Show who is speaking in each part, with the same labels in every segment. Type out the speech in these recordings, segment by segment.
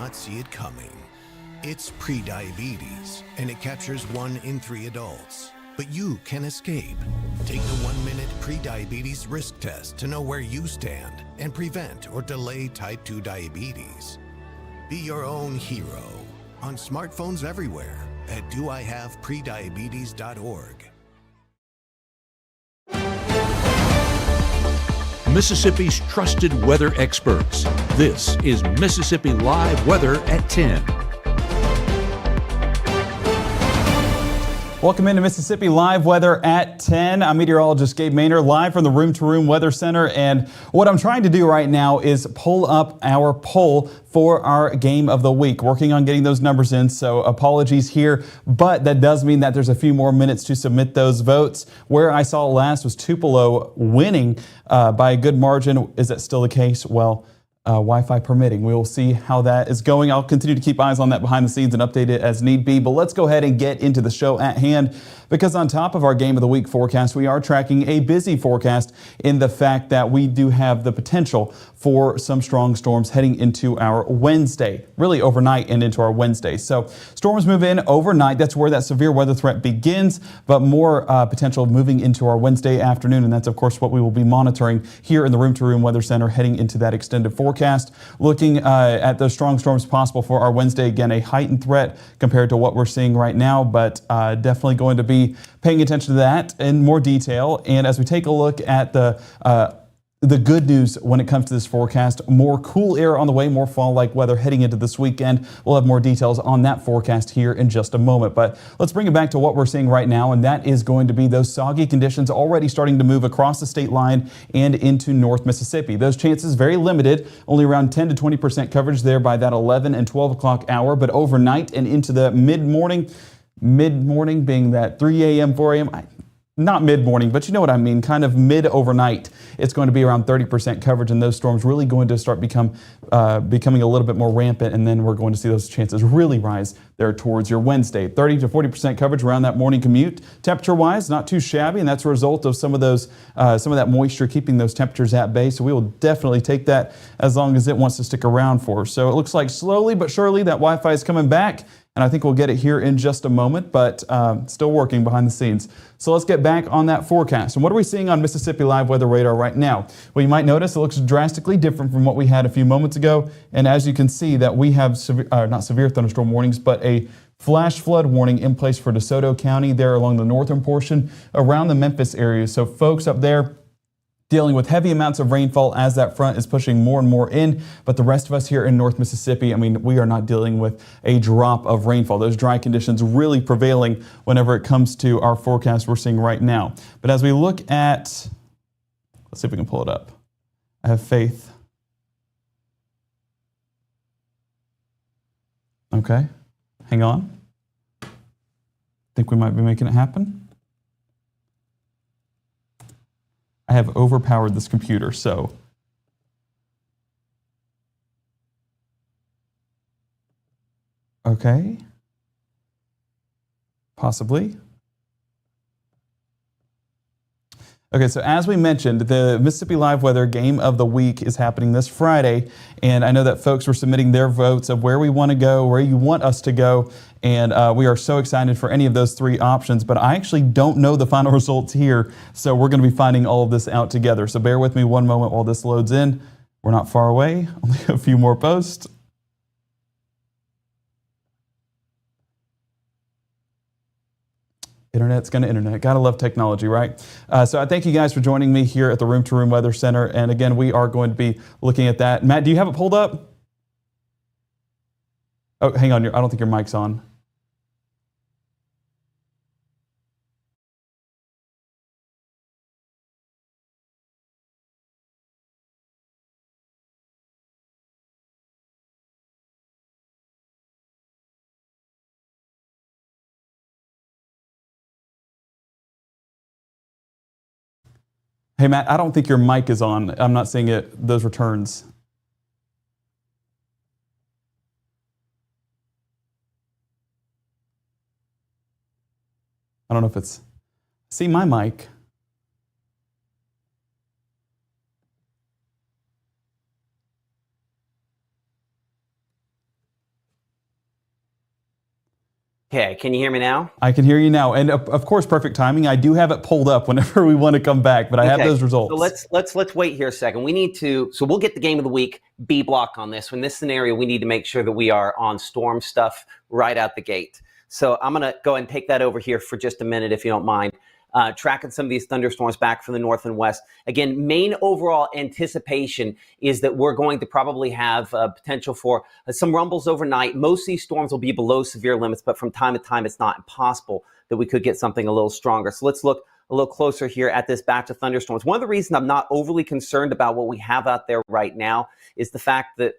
Speaker 1: not see it coming. It's prediabetes, and it captures 1 in 3 adults. But you can escape. Take the 1-minute prediabetes risk test to know where you stand and prevent or delay type 2 diabetes. Be your own hero on smartphones everywhere at doihaveprediabetes.org.
Speaker 2: Mississippi's trusted weather experts. This is Mississippi Live Weather at 10.
Speaker 3: Welcome into Mississippi Live Weather at 10. I'm meteorologist Gabe Maynor, live from the Room to Room Weather Center. And what I'm trying to do right now is pull up our poll for our game of the week. Working on getting those numbers in, so apologies here. But that does mean that there's a few more minutes to submit those votes. Where I saw last was Tupelo winning by a good margin. Is that still the case? Well, Wi-Fi permitting. We will see how that is going. I'll continue to keep eyes on that behind the scenes and update it as need be. But let's go ahead and get into the show at hand, because on top of our game of the week forecast, we are tracking a busy forecast in the fact that we do have the potential for some strong storms heading into our Wednesday, really overnight and into our Wednesday. So storms move in overnight. That's where that severe weather threat begins, but more potential moving into our Wednesday afternoon. And that's, of course, what we will be monitoring here in the Room to Room Weather Center heading into that extended forecast. Looking at those strong storms possible for our Wednesday. Again, a heightened threat compared to what we're seeing right now, but definitely going to be paying attention to that in more detail. And as we take a look at the good news when it comes to this forecast, more cool air on the way, more fall-like weather heading into this weekend. We'll have more details on that forecast here in just a moment. But let's bring it back to what we're seeing right now, and that is going to be those soggy conditions already starting to move across the state line and into North Mississippi. Those chances very limited, only around 10 to 20% coverage there by that 11 and 12 o'clock hour, but overnight and into the mid-morning being that 3 a.m., 4 a.m., not mid-morning, but you know what I mean, kind of mid-overnight. It's going to be around 30% coverage, and those storms really going to start becoming a little bit more rampant, and then we're going to see those chances really rise there towards your Wednesday. 30 to 40% coverage around that morning commute. Temperature-wise, not too shabby, and that's a result of some of that moisture keeping those temperatures at bay, so we will definitely take that as long as it wants to stick around for. So it looks like slowly but surely that Wi-Fi is coming back, and I think we'll get it here in just a moment, but still working behind the scenes. So let's get back on that forecast. And what are we seeing on Mississippi Live Weather Radar right now? Well, you might notice it looks drastically different from what we had a few moments ago. And as you can see, that we have not severe thunderstorm warnings, but a flash flood warning in place for DeSoto County there along the northern portion around the Memphis area. So folks up there dealing with heavy amounts of rainfall as that front is pushing more and more in. But the rest of us here in North Mississippi, I mean, we are not dealing with a drop of rainfall. Those dry conditions really prevailing whenever it comes to our forecast we're seeing right now. But as we look at, let's see if we can pull it up. I have faith. Okay, hang on. Think we might be making it happen. I have overpowered this computer, so okay, possibly. Okay, so as we mentioned, the Mississippi Live Weather Game of the Week is happening this Friday, and I know that folks were submitting their votes of where we want to go, where you want us to go, and we are so excited for any of those three options, but I actually don't know the final results here, so we're going to be finding all of this out together. So bear with me one moment while this loads in. We're not far away, only a few more posts. Internet's going to internet. Gotta love technology, right? So I thank you guys for joining me here at the Room to Room Weather Center. And again, we are going to be looking at that. Matt, do you have it pulled up? Oh, hang on. I don't think your mic's on. Hey, Matt, I don't think your mic is on. I'm not seeing it, those returns. I don't know if it's, see my mic.
Speaker 4: Okay, can you hear me now?
Speaker 3: I can hear you now, and of course, perfect timing. I do have it pulled up whenever we want to come back, but I have those results.
Speaker 4: So let's wait here a second. We need to. So we'll get the game of the week B block on this. In this scenario, we need to make sure that we are on storm stuff right out the gate. So I'm gonna go ahead and take that over here for just a minute, if you don't mind. Tracking some of these thunderstorms back from the north and west. Again, main overall anticipation is that we're going to probably have potential for some rumbles overnight. Most of these storms will be below severe limits, but from time to time, it's not impossible that we could get something a little stronger. So let's look a little closer here at this batch of thunderstorms. One of the reasons I'm not overly concerned about what we have out there right now is the fact that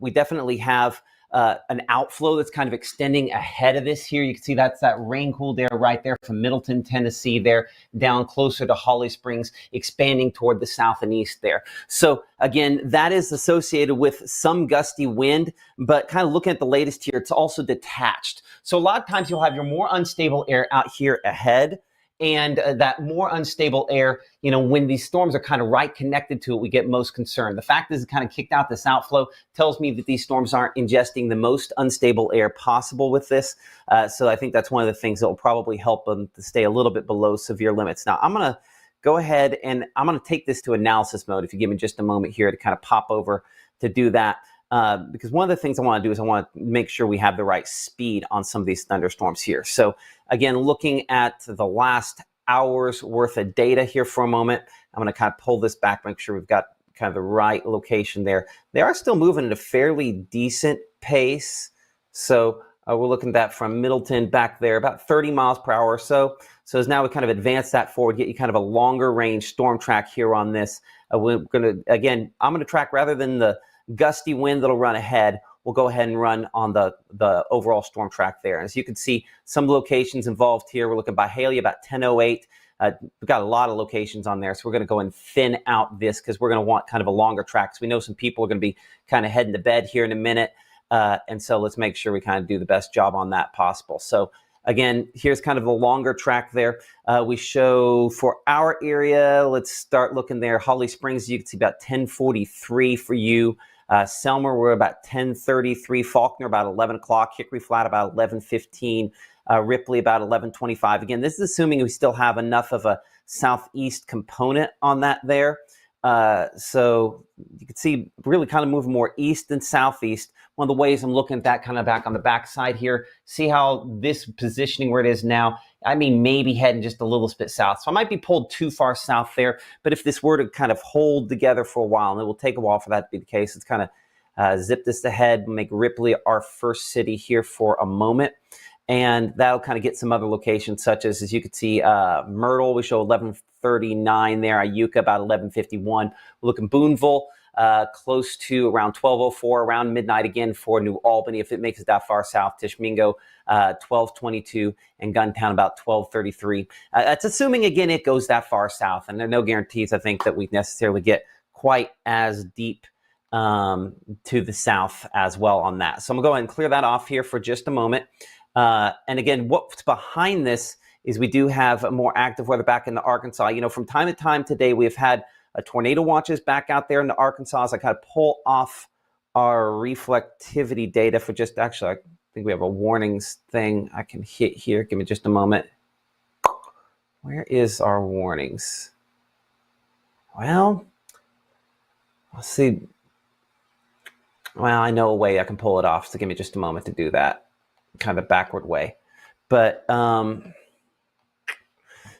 Speaker 4: we definitely have an outflow that's kind of extending ahead of this here. You can see that's that rain cooled air right there from Middleton, Tennessee there down closer to Holly Springs, expanding toward the south and east there. So again, that is associated with some gusty wind, but kind of looking at the latest here, it's also detached. So a lot of times you'll have your more unstable air out here ahead, and that more unstable air, when these storms are kind of right connected to it, we get most concerned. The fact is it kind of kicked out this outflow tells me that these storms aren't ingesting the most unstable air possible with this. So I think that's one of the things that will probably help them to stay a little bit below severe limits. Now, I'm going to go ahead and I'm going to take this to analysis mode. If you give me just a moment here to kind of pop over to do that. Because one of the things I want to do is I want to make sure we have the right speed on some of these thunderstorms here. So again, looking at the last hour's worth of data here for a moment, I'm going to kind of pull this back, make sure we've got kind of the right location there. They are still moving at a fairly decent pace. So we're looking at that from Middleton back there, about 30 miles per hour or so. So as now we kind of advance that forward, get you kind of a longer range storm track here on this. We're going to, again, I'm going to track rather than the gusty wind that'll run ahead, we'll go ahead and run on the overall storm track there. As you can see, some locations involved here. We're looking by Haley about 10:08. We've got a lot of locations on there, so we're going to go and thin out this because we're going to want kind of a longer track. So we know some people are going to be kind of heading to bed here in a minute, and so let's make sure we kind of do the best job on that possible. So again, here's kind of the longer track there. We show for our area, let's start looking there. Holly Springs, you can see about 10:43 for you. Selmer, we're about 10:33. Faulkner, about 11 o'clock. Hickory Flat, about 11:15. Ripley, about 11:25. Again, this is assuming we still have enough of a southeast component on that there. So you can see really kind of moving more east than southeast. One of the ways I'm looking at that kind of back on the backside here, see how this positioning where it is now, I mean, maybe heading just a little bit south. So I might be pulled too far south there, but if this were to kind of hold together for a while, and it will take a while for that to be the case, it's kind of zip this ahead, make Ripley our first city here for a moment. And that'll kind of get some other locations, such as you can see, Myrtle, we show 11:39 there. Iuka, about 11:51. We're looking Boonville, close to around 12:04, around midnight again for New Albany, if it makes it that far south. Tishmingo, 12:22, and Guntown, about 12:33. That's assuming, again, it goes that far south. And there are no guarantees, I think, that we necessarily get quite as deep to the south as well on that. So I'm going to go ahead and clear that off here for just a moment. And again, what's behind this is we do have more active weather back into Arkansas. From time to time today, we've had tornado watches back out there in the Arkansas. As I kind of pull off our reflectivity data for just, actually, I think we have a warnings thing I can hit here. Give me just a moment. Where is our warnings? Well, let's see. Well, I know a way I can pull it off, so give me just a moment to do that. Kind of backward way. But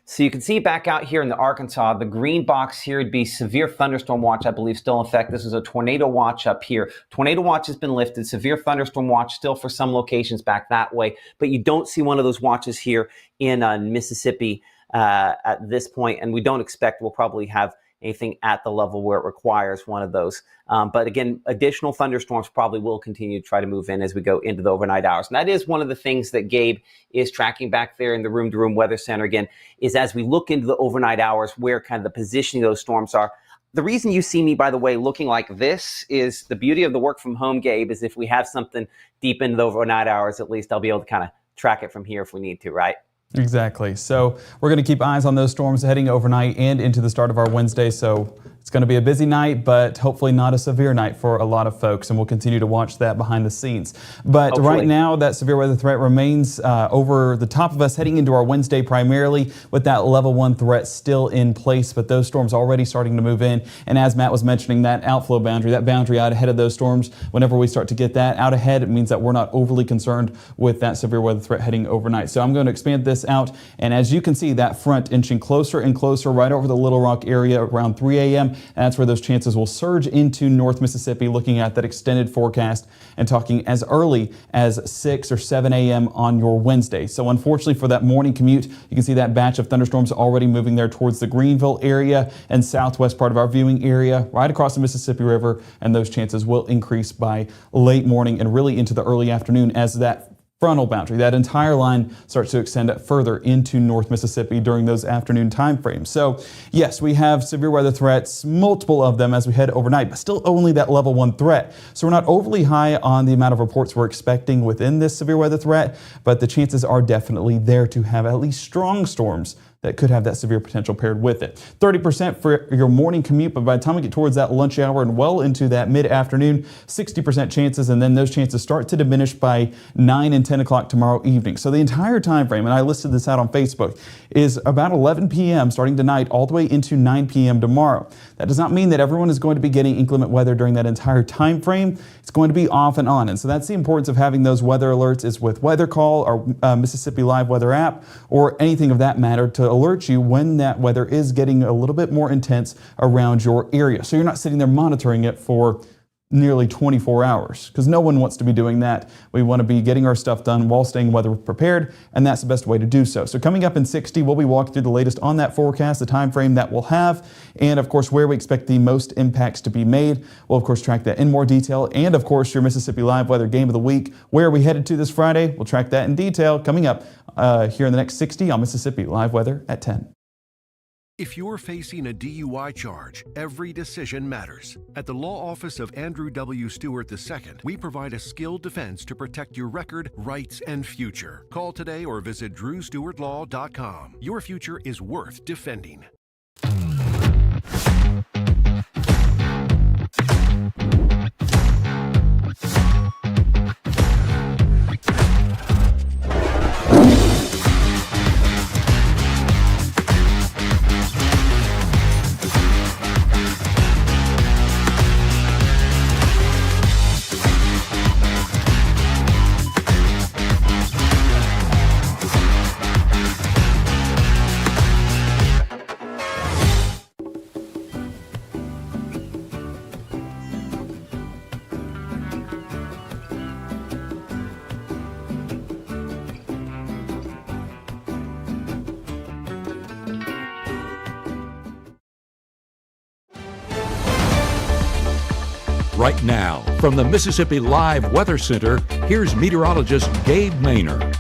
Speaker 4: so you can see back out here in the Arkansas, the green box here would be severe thunderstorm watch, I believe, still in effect. This is a tornado watch up here. Tornado watch has been lifted. Severe thunderstorm watch still for some locations back that way. But you don't see one of those watches here in Mississippi at this point, and we don't expect we'll probably have anything at the level where it requires one of those. But again, additional thunderstorms probably will continue to try to move in as we go into the overnight hours. And that is one of the things that Gabe is tracking back there in the Room to Room Weather Center, again, is as we look into the overnight hours where kind of the positioning of those storms are. The reason you see me, by the way, looking like this is the beauty of the work from home, Gabe, is if we have something deep into the overnight hours, at least I'll be able to kind of track it from here if we need to, right?
Speaker 3: Exactly. So we're going to keep eyes on those storms heading overnight and into the start of our Wednesday. So It's going to be a busy night, but hopefully not a severe night for a lot of folks, and we'll continue to watch that behind the scenes. But
Speaker 4: Hopefully.
Speaker 3: right now, that severe weather threat remains over the top of us heading into our Wednesday primarily, with that level 1 threat still in place, but those storms already starting to move in. And as Matt was mentioning, that outflow boundary, that boundary out ahead of those storms, whenever we start to get that out ahead, it means that we're not overly concerned with that severe weather threat heading overnight. So I'm going to expand this out, and as you can see, that front inching closer and closer right over the Little Rock area around 3 a.m. And that's where those chances will surge into North Mississippi, looking at that extended forecast and talking as early as 6 or 7 a.m. on your Wednesday. So unfortunately for that morning commute, you can see that batch of thunderstorms already moving there towards the Greenville area and southwest part of our viewing area, right across the Mississippi River, and those chances will increase by late morning and really into the early afternoon as that frontal boundary, that entire line, starts to extend further into North Mississippi during those afternoon time frames. So yes, we have severe weather threats, multiple of them as we head overnight, but still only that level 1 threat. So we're not overly high on the amount of reports we're expecting within this severe weather threat, but the chances are definitely there to have at least strong storms that could have that severe potential paired with it. 30% for your morning commute, but by the time we get towards that lunch hour and well into that mid-afternoon, 60% chances, and then those chances start to diminish by 9 and 10 o'clock tomorrow evening. So the entire time frame, and I listed this out on Facebook, is about 11 p.m. starting tonight all the way into 9 p.m. tomorrow. That does not mean that everyone is going to be getting inclement weather during that entire time frame. It's going to be off and on, and so that's the importance of having those weather alerts is with Weather Call or Mississippi Live Weather app or anything of that matter to alert you when that weather is getting a little bit more intense around your area. So you're not sitting there monitoring it for nearly 24 hours because no one wants to be doing that. We want to be getting our stuff done while staying weather prepared, and that's the best way to do so. So coming up in 60, we'll be walking through the latest on that forecast, the time frame that we'll have, and of course where we expect the most impacts to be made. We'll of course track that in more detail, and of course your Mississippi Live Weather Game of the Week. Where are we headed to this Friday? We'll track that in detail coming up here in the next 60 on Mississippi Live Weather at 10.
Speaker 5: If you're facing a DUI charge, every decision matters. At the law office of Andrew W. Stewart II, we provide a skilled defense to protect your record, rights, and future. Call today or visit drewstewartlaw.com. Your future is worth defending.
Speaker 2: Right now, from the Mississippi Live Weather Center, here's meteorologist Gabe Maynor.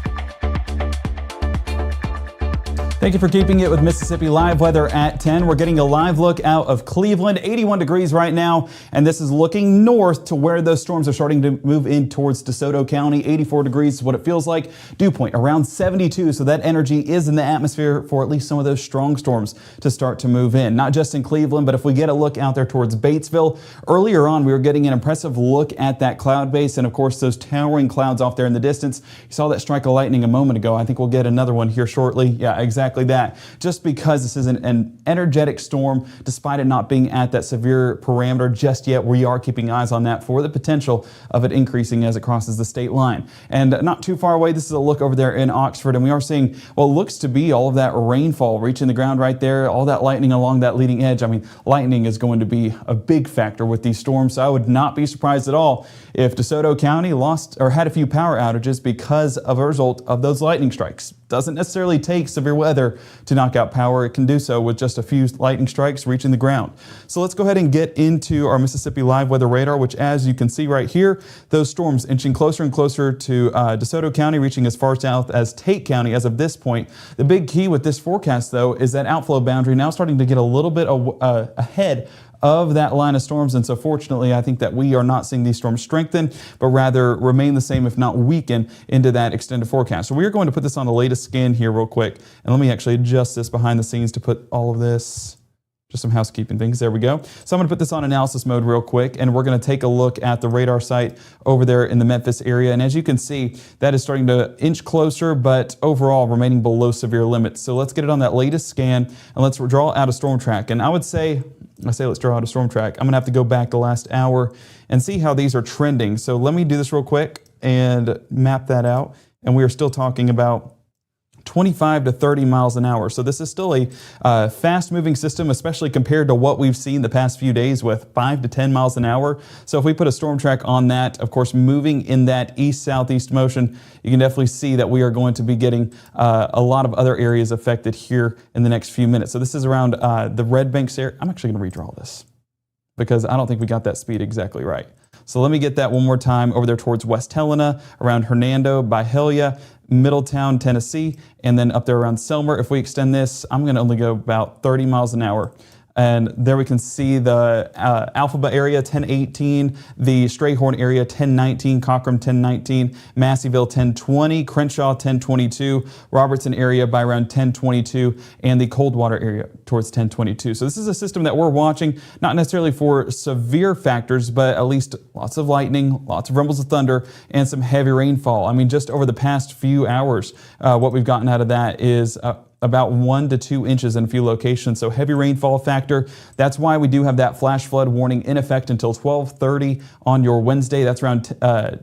Speaker 3: Thank you for keeping it with Mississippi Live Weather at 10. We're getting a live look out of Cleveland, 81 degrees right now, and this is looking north to where those storms are starting to move in towards DeSoto County. 84 degrees is what it feels like. Dew point around 72, so that energy is in the atmosphere for at least some of those strong storms to start to move in. Not just in Cleveland, but if we get a look out there towards Batesville, earlier on we were getting an impressive look at that cloud base and of course those towering clouds off there in the distance. You saw that strike of lightning a moment ago. I think we'll get another one here shortly. Yeah, exactly that. Just because this isn't an energetic storm, despite it not being at that severe parameter just yet, we are keeping eyes on that for the potential of it increasing as it crosses the state line. And not too far away, this is a look over there in Oxford, and we are seeing what looks to be all of that rainfall reaching the ground right there, all that lightning along that leading edge. I mean, lightning is going to be a big factor with these storms, so I would not be surprised at all if DeSoto County lost or had a few power outages because of a result of those lightning strikes. Doesn't necessarily take severe weather to knock out power. It can do so with just a few lightning strikes reaching the ground. So let's go ahead and get into our Mississippi Live Weather Radar, which as you can see right here, those storms inching closer and closer to DeSoto County, reaching as far south as Tate County as of this point. The big key with this forecast, though, is that outflow boundary now starting to get a little bit ahead of that line of storms, and so fortunately I think that we are not seeing these storms strengthen, but rather remain the same, if not weaken, into that extended forecast. So we are going to put this on the latest scan here real quick, and let me actually adjust this behind the scenes to put all of this Just some housekeeping things. There we go. So I'm going to put this on analysis mode real quick, and we're going to take a look at the radar site over there in the Memphis area. And as you can see, that is starting to inch closer, but overall remaining below severe limits. So let's get it on that latest scan, and let's draw out a storm track. And let's draw out a storm track. I'm going to have to go back the last hour and see how these are trending. So let me do this real quick and map that out. And we are still talking about 25 to 30 miles an hour. So this is still a fast-moving system, especially compared to what we've seen the past few days with 5 to 10 miles an hour. So if we put a storm track on that, of course, moving in that east-southeast motion, you can definitely see that we are going to be getting a lot of other areas affected here in the next few minutes. So this is around the Red Banks area. I'm actually going to redraw this because I don't think we got that speed exactly right. So let me get that one more time over there towards West Helena, around Hernando, Byhalia, Middletown, Tennessee, and then up there around Selmer. If we extend this, I'm going to only go about 30 miles an hour. And there we can see the Alphaba area, 1018, the Strayhorn area, 1019, Cockram, 1019, Masseyville, 1020, Crenshaw, 1022, Robertson area by around 1022, and the Coldwater area towards 1022. So this is a system that we're watching, not necessarily for severe factors, but at least lots of lightning, lots of rumbles of thunder, and some heavy rainfall. I mean, just over the past few hours, what we've gotten out of that is about 1 to 2 inches in a few locations. So heavy rainfall factor. That's why we do have that flash flood warning in effect until 12:30 on your Wednesday. That's around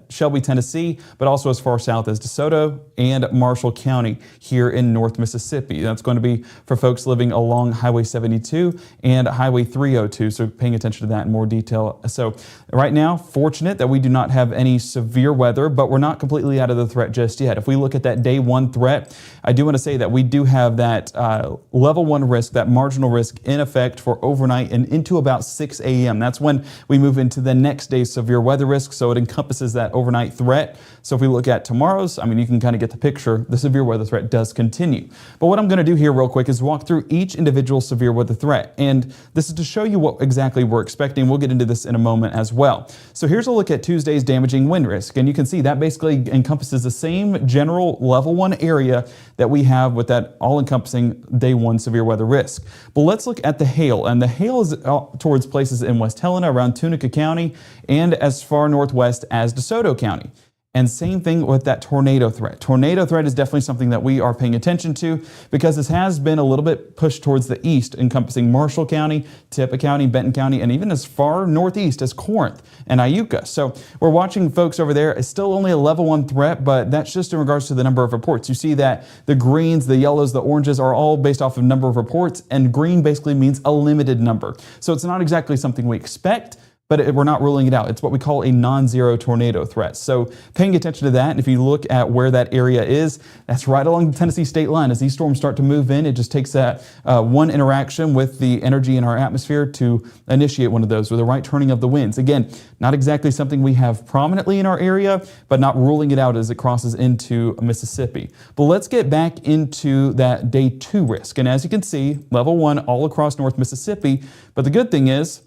Speaker 3: Shelby, Tennessee, but also as far south as DeSoto and Marshall County here in North Mississippi. That's going to be for folks living along Highway 72 and Highway 302. So paying attention to that in more detail. So right now, fortunate that we do not have any severe weather, but we're not completely out of the threat just yet. If we look at that day 1 threat, I do want to say that we do have that level 1 risk, that marginal risk in effect for overnight and into about 6 a.m. That's when we move into the next day's severe weather risk. So it encompasses that overnight threat. So if we look at tomorrow's, I mean, you can kind of get the picture. The severe weather threat does continue. But what I'm going to do here real quick is walk through each individual severe weather threat. And this is to show you what exactly we're expecting. We'll get into this in a moment as well. So here's a look at Tuesday's damaging wind risk. And you can see that basically encompasses the same general level 1 area that we have with that all-encompassing day 1 severe weather risk. But let's look at the hail. And the hail is towards places in West Helena, around Tunica County, and as far northwest as DeSoto County. And same thing with that tornado threat. Tornado threat is definitely something that we are paying attention to because this has been a little bit pushed towards the east, encompassing Marshall County, Tippah County, Benton County, and even as far northeast as Corinth and Iuka. So we're watching folks over there. It's still only a level 1 threat, but that's just in regards to the number of reports. You see that the greens, the yellows, the oranges are all based off of number of reports, and green basically means a limited number. So it's not exactly something we expect, but we're not ruling it out. It's what we call a non-zero tornado threat. So paying attention to that, and if you look at where that area is, that's right along the Tennessee state line. As these storms start to move in, it just takes that one interaction with the energy in our atmosphere to initiate one of those with the right turning of the winds. Again, not exactly something we have prominently in our area, but not ruling it out as it crosses into Mississippi. But let's get back into that day 2 risk. And as you can see, level 1 all across North Mississippi. But the good thing is,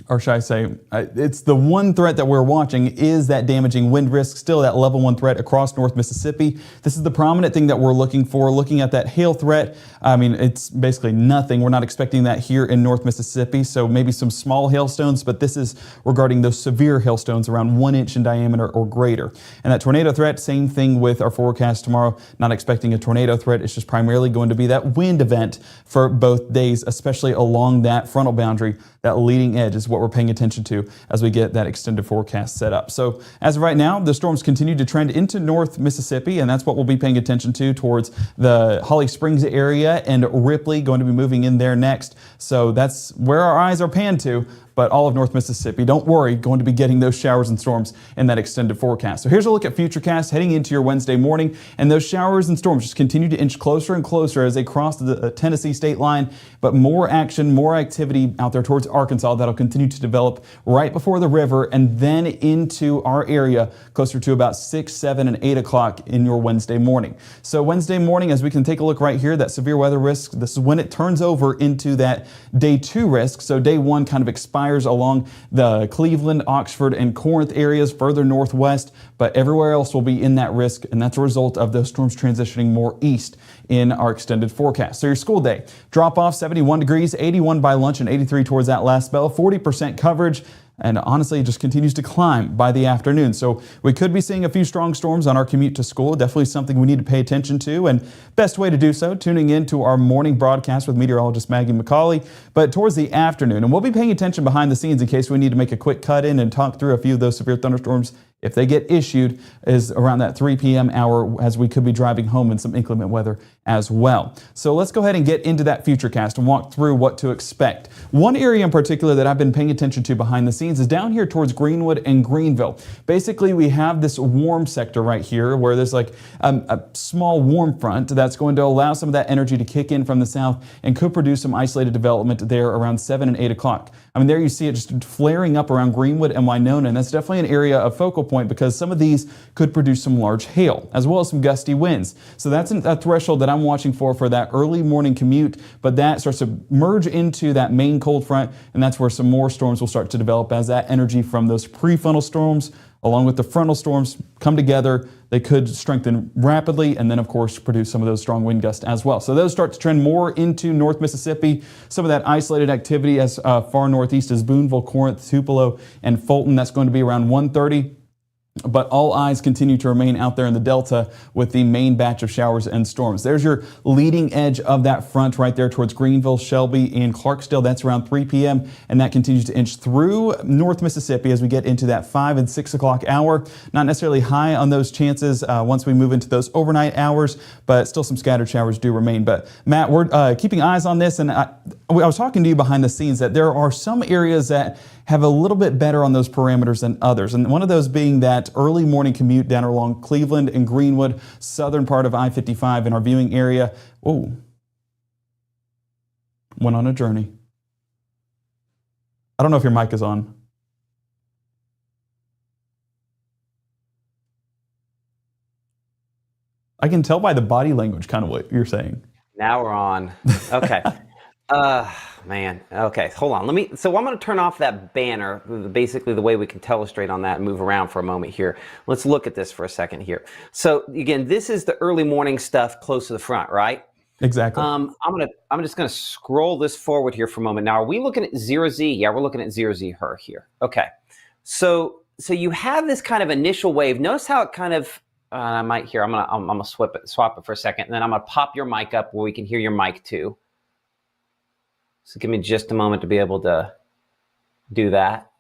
Speaker 3: or should I say, it's the one threat that we're watching is that damaging wind risk, still that level 1 threat across North Mississippi. This is the prominent thing that we're looking for. Looking at that hail threat, I mean, it's basically nothing. We're not expecting that here in North Mississippi, so maybe some small hailstones, but this is regarding those severe hailstones around 1 inch in diameter or greater. And that tornado threat, same thing with our forecast tomorrow. Not expecting a tornado threat. It's just primarily going to be that wind event for both days, especially along that frontal boundary. That leading edge is what we're paying attention to as we get that extended forecast set up. So as of right now, the storms continue to trend into North Mississippi, and that's what we'll be paying attention to towards the Holly Springs area and Ripley, going to be moving in there next. So that's where our eyes are panned to. But all of North Mississippi, don't worry, going to be getting those showers and storms in that extended forecast. So here's a look at Futurecast heading into your Wednesday morning, and those showers and storms just continue to inch closer and closer as they cross the Tennessee state line, but more action, more activity out there towards Arkansas that'll continue to develop right before the river and then into our area closer to about 6, 7, and 8 o'clock in your Wednesday morning. So Wednesday morning, as we can take a look right here, that severe weather risk, this is when it turns over into that day 2 risk. So day 1 kind of expires fires along the Cleveland, Oxford, and Corinth areas further northwest, but everywhere else will be in that risk, and that's a result of those storms transitioning more east in our extended forecast. So your school day, drop off 71 degrees, 81 by lunch, and 83 towards that last spell, 40% coverage. And honestly, it just continues to climb by the afternoon. So we could be seeing a few strong storms on our commute to school. Definitely something we need to pay attention to. And best way to do so, tuning in to our morning broadcast with meteorologist Maggie McCauley. But towards the afternoon, and we'll be paying attention behind the scenes in case we need to make a quick cut in and talk through a few of those severe thunderstorms. If they get issued, is around that 3 p.m. hour, as we could be driving home in some inclement weather as well. So let's go ahead and get into that futurecast and walk through what to expect. One area in particular that I've been paying attention to behind the scenes is down here towards Greenwood and Greenville. Basically, we have this warm sector right here where there's like a small warm front that's going to allow some of that energy to kick in from the south and could produce some isolated development there around 7 and 8 o'clock. I mean, there you see it just flaring up around Greenwood and Winona, and that's definitely an area of focal point because some of these could produce some large hail as well as some gusty winds. So that's a threshold that I'm watching for that early morning commute, but that starts to merge into that main cold front, and that's where some more storms will start to develop as that energy from those prefrontal storms along with the frontal storms come together. They could strengthen rapidly and then, of course, produce some of those strong wind gusts as well. So those start to trend more into North Mississippi. Some of that isolated activity as far northeast as Boonville, Corinth, Tupelo, and Fulton. That's going to be around 1:30. But all eyes continue to remain out there in the Delta with the main batch of showers and storms. There's your leading edge of that front right there towards Greenville, Shelby, and Clarksdale. That's around 3 p.m. and that continues to inch through North Mississippi as we get into that 5 and 6 o'clock hour. Not necessarily high on those chances once we move into those overnight hours, but still some scattered showers do remain. But Matt, we're keeping eyes on this, and I was talking to you behind the scenes that there are some areas that have a little bit better on those parameters than others. And one of those being that early morning commute down along Cleveland and Greenwood, southern part of I-55 in our viewing area. Oh, went on a journey. I don't know if your mic is on. I can tell by the body language kind of what you're saying.
Speaker 4: Now we're on. Okay. Man. Okay, hold on. So I'm going to turn off that banner, basically the way we can telestrate on that and move around for a moment here. Let's look at this for a second here. So again, this is the early morning stuff close to the front, right?
Speaker 3: Exactly.
Speaker 4: I'm just going to scroll this forward here for a moment. Now, are we looking at 0Z? Yeah, we're looking at 0Z her here. Okay. So you have this kind of initial wave. Notice how it kind of I might hear. I'm gonna swap it for a second, and then I'm gonna pop your mic up where we can hear your mic too. So give me just a moment to be able to do that.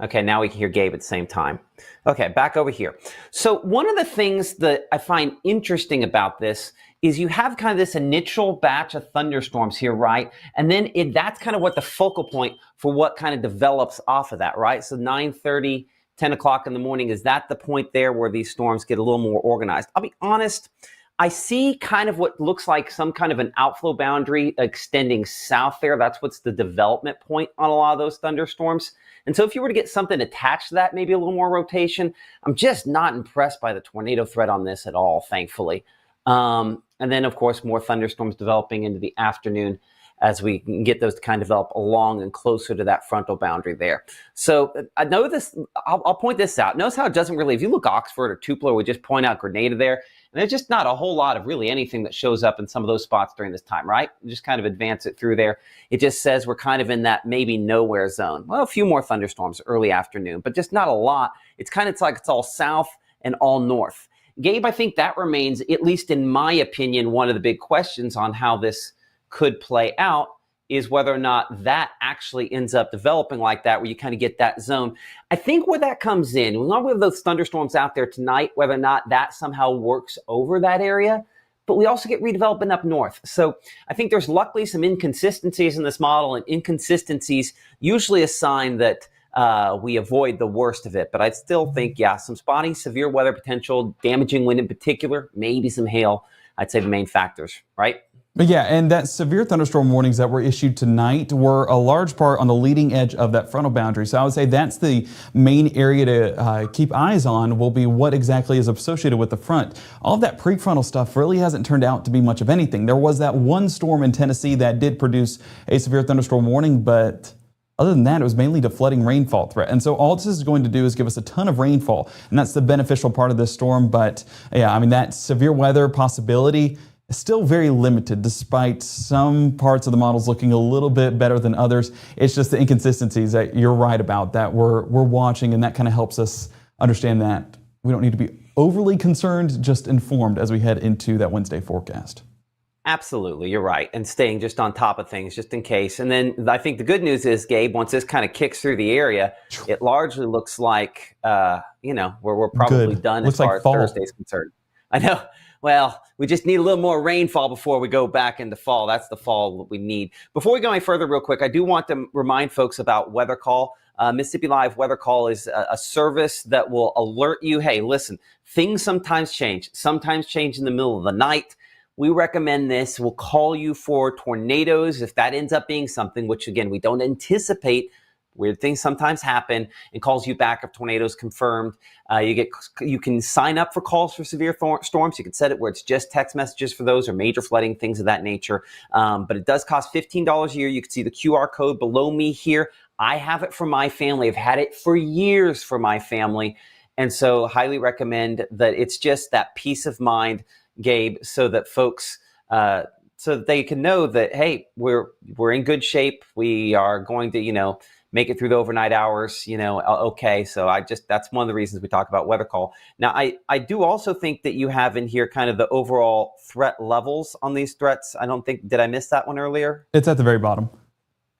Speaker 4: Okay, now we can hear Gabe at the same time. Okay, back over here. So one of the things that I find interesting about this is you have kind of this initial batch of thunderstorms here, right? And then that's kind of what the focal point for what kind of develops off of that, right? So 9:30, 10 o'clock in the morning, is that the point there where these storms get a little more organized? I'll be honest, I see kind of what looks like some kind of an outflow boundary extending south there. That's what's the development point on a lot of those thunderstorms. And so if you were to get something attached to that, maybe a little more rotation, I'm just not impressed by the tornado threat on this at all, thankfully. And then, of course, more thunderstorms developing into the afternoon as we can get those to kind of develop along and closer to that frontal boundary there. So I know this, I'll point this out. Notice how it doesn't really, if you look Oxford or Tupelo, we just point out Grenada there, and there's just not a whole lot of really anything that shows up in some of those spots during this time, right? Just kind of advance it through there. It just says we're kind of in that maybe nowhere zone. Well, a few more thunderstorms early afternoon, but just not a lot. It's like it's all south and all north. Gabe, I think that remains, at least in my opinion, one of the big questions on how this could play out is whether or not that actually ends up developing like that, where you kind of get that zone. I think where that comes in, we don't have those thunderstorms out there tonight, whether or not that somehow works over that area, but we also get redevelopment up north. So I think there's luckily some inconsistencies in this model, and inconsistencies usually a sign that we avoid the worst of it. But I still think, yeah, some spotty, severe weather potential, damaging wind in particular, maybe some hail, I'd say the main factors, right?
Speaker 3: But yeah, and that severe thunderstorm warnings that were issued tonight were a large part on the leading edge of that frontal boundary. So I would say that's the main area to keep eyes on, will be what exactly is associated with the front. All of that prefrontal stuff really hasn't turned out to be much of anything. There was that one storm in Tennessee that did produce a severe thunderstorm warning, but Other than that, it was mainly the flooding rainfall threat. And so all this is going to do is give us a ton of rainfall, and that's the beneficial part of this storm. But yeah, I mean, that severe weather possibility is still very limited, despite some parts of the models looking a little bit better than others. It's just the inconsistencies that you're right about that we're watching, and that kind of helps us understand that we don't need to be overly concerned, just informed as we head into that Wednesday forecast.
Speaker 4: Absolutely, you're right. And staying just on top of things just in case. And then I think the good news is, Gabe, once this kind of kicks through the area, it largely looks like, we're probably
Speaker 3: Good.
Speaker 4: done
Speaker 3: Looks
Speaker 4: as far
Speaker 3: like
Speaker 4: as
Speaker 3: fall.
Speaker 4: Thursday's concerned. I know. Well, we just need a little more rainfall before we go back into fall. That's the fall that we need. Before we go any further, real quick, I do want to remind folks about Weather Call. Mississippi Live Weather Call is a service that will alert you, hey, listen, things sometimes change in the middle of the night. We recommend this. We'll call you for tornadoes if that ends up being something, which again, we don't anticipate. Weird things sometimes happen, and calls you back if tornadoes confirmed. You can sign up for calls for severe storms. You can set it where it's just text messages for those or major flooding, things of that nature. But it does cost $15 a year. You can see the QR code below me here. I have it for my family. I've had it for years for my family. And so highly recommend that. It's just that peace of mind, Gabe, so that folks, so that they can know that, hey, we're in good shape. We are going to, make it through the overnight hours, okay. So that's one of the reasons we talk about Weather Call. Now, I do also think that you have in here kind of the overall threat levels on these threats. Did I miss that one earlier?
Speaker 3: It's at the very bottom.